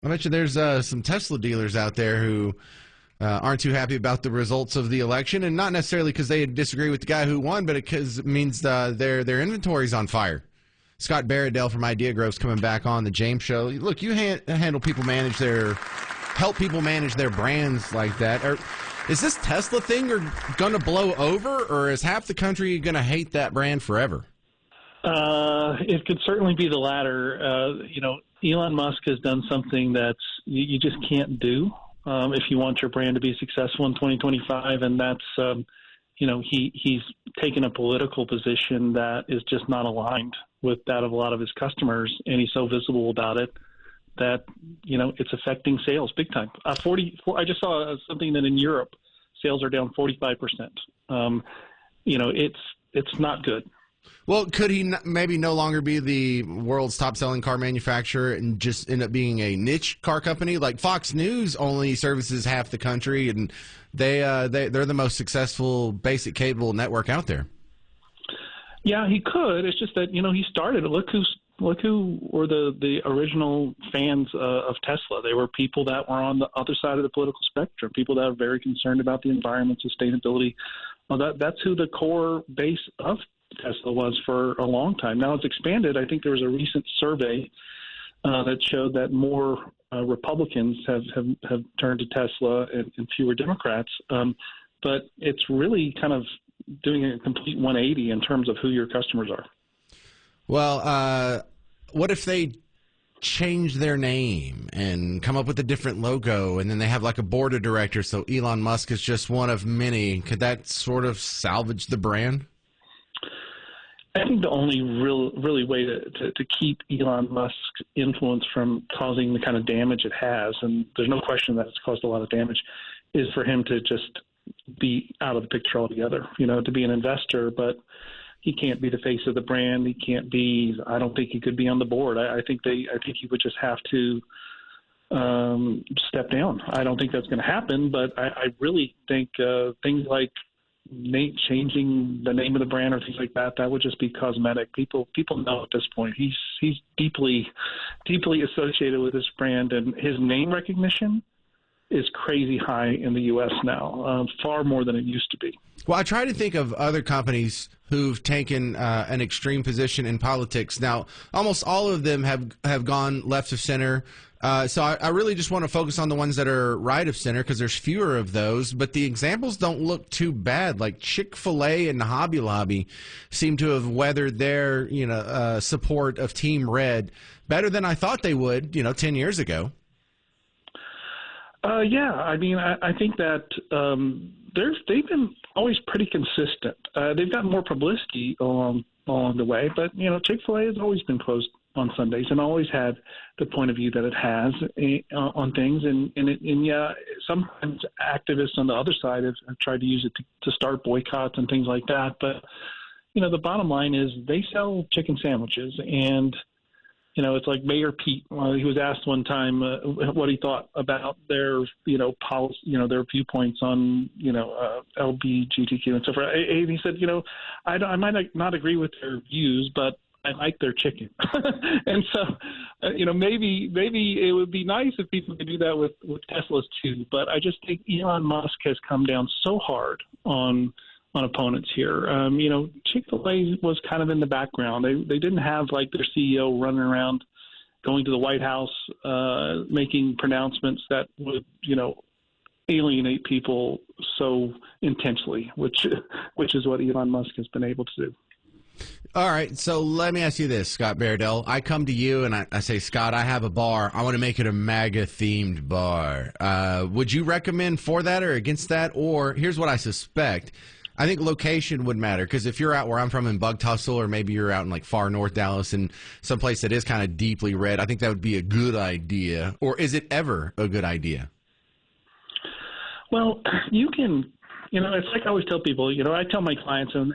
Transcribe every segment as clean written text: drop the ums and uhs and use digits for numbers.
I bet you there's some Tesla dealers out there who aren't too happy about the results of the election, and not necessarily because they disagree with the guy who won, but because it means their inventory's on fire. Scott Baradell from Idea Grove's coming back on the James Show. Look, you help people manage their brands like that. Is this Tesla thing going to blow over, or is half the country going to hate that brand forever? It could certainly be the latter. Elon Musk has done something that's you just can't do if you want your brand to be successful in 2025, and that's he's taken a political position that is just not aligned with that of a lot of his customers, and he's so visible about it that it's affecting sales big time. I just saw something that in Europe sales are down 45%. It's not good. Well, could he maybe no longer be the world's top-selling car manufacturer and just end up being a niche car company? Like Fox News only services half the country, and they're the most successful basic cable network out there. Yeah, he could. It's just that he started. Look who were the original fans of Tesla. They were people that were on the other side of the political spectrum, people that are very concerned about the environment, sustainability. Well, that's who the core base of Tesla was for a long time. Now it's expanded. I think there was a recent survey that showed that more Republicans have turned to Tesla and fewer Democrats. But it's really kind of doing a complete 180 in terms of who your customers are. Well, what if they change their name and come up with a different logo, and then they have like a board of directors, so Elon Musk is just one of many? Could that sort of salvage the brand? I think the only really way to keep Elon Musk's influence from causing the kind of damage it has, and there's no question that it's caused a lot of damage, is for him to just be out of the picture altogether, to be an investor, but he can't be the face of the brand. He can't be, I don't think he could be on the board. I think he would just have to step down. I don't think that's going to happen, but I really think things like changing the name of the brand or things like that would just be cosmetic. People know at this point he's deeply associated with this brand, and his name recognition is crazy high in the U.S. now, far more than it used to be. Well, I try to think of other companies who've taken an extreme position in politics. Now, almost all of them have gone left of center. So I really just want to focus on the ones that are right of center because there's fewer of those. But the examples don't look too bad. Like Chick-fil-A and Hobby Lobby seem to have weathered their support of Team Red better than I thought they would 10 years ago. Yeah, I mean, I think that they've been always pretty consistent. They've gotten more publicity along the way, but Chick-fil-A has always been closed on Sundays and always had the point of view that it has on things. And yeah, sometimes activists on the other side have tried to use it to start boycotts and things like that. But the bottom line is they sell chicken sandwiches, and it's like Mayor Pete. He was asked one time what he thought about their, policy, their viewpoints on, LGBTQ and so forth. And he said, I might not agree with their views, but I like their chicken. And so, maybe it would be nice if people could do that with Teslas too. But I just think Elon Musk has come down so hard on opponents here. Chick-fil-A was kind of in the background. They didn't have like their CEO running around going to the White House making pronouncements that would, alienate people so intensely, which is what Elon Musk has been able to do. All right, so let me ask you this, Scott Baradell. I come to you and I say, Scott, I have a bar. I want to make it a MAGA-themed bar. Would you recommend for that or against that? Or here's what I suspect. I think location would matter, because if you're out where I'm from in Bug Tussle, or maybe you're out in like far north Dallas and someplace that is kind of deeply red, I think that would be a good idea. Or is it ever a good idea? Well, you can, it's like I always tell people, I tell my clients, and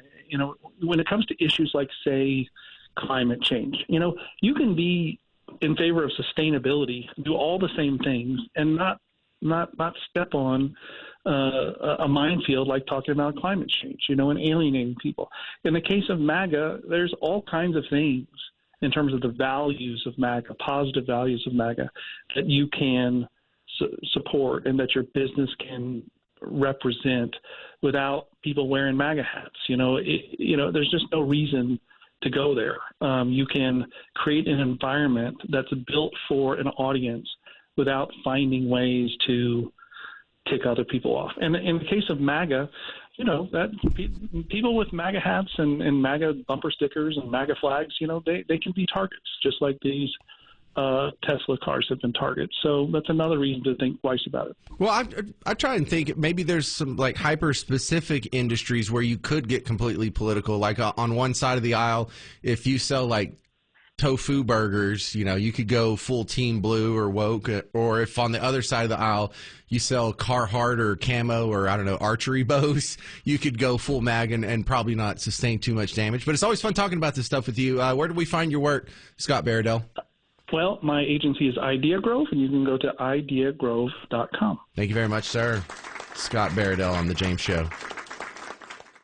when it comes to issues like, say, climate change, you can be in favor of sustainability, do all the same things, and not step on a minefield like talking about climate change, and alienating people. In the case of MAGA, there's all kinds of things in terms of the values of MAGA, positive values of MAGA, that you can support and that your business can represent without people wearing MAGA hats. There's just no reason to go there. You can create an environment that's built for an audience without finding ways to tick other people off. And in the case of MAGA, that people with MAGA hats and MAGA bumper stickers and MAGA flags, they can be targets, just like these Tesla cars have been targets. So that's another reason to think twice about it. Well, I try and think maybe there's some like hyper-specific industries where you could get completely political. Like on one side of the aisle, if you sell like tofu burgers, you could go full Team Blue or woke. Or if on the other side of the aisle you sell Carhartt or camo or I don't know, archery bows, you could go full mag and probably not sustain too much damage. But it's always fun talking about this stuff with you. Where do we find your work, Scott Baradell? Well, my agency is Idea Grove, and you can go to ideagrove.com. Thank you very much, sir. Scott Baradell on The James Show.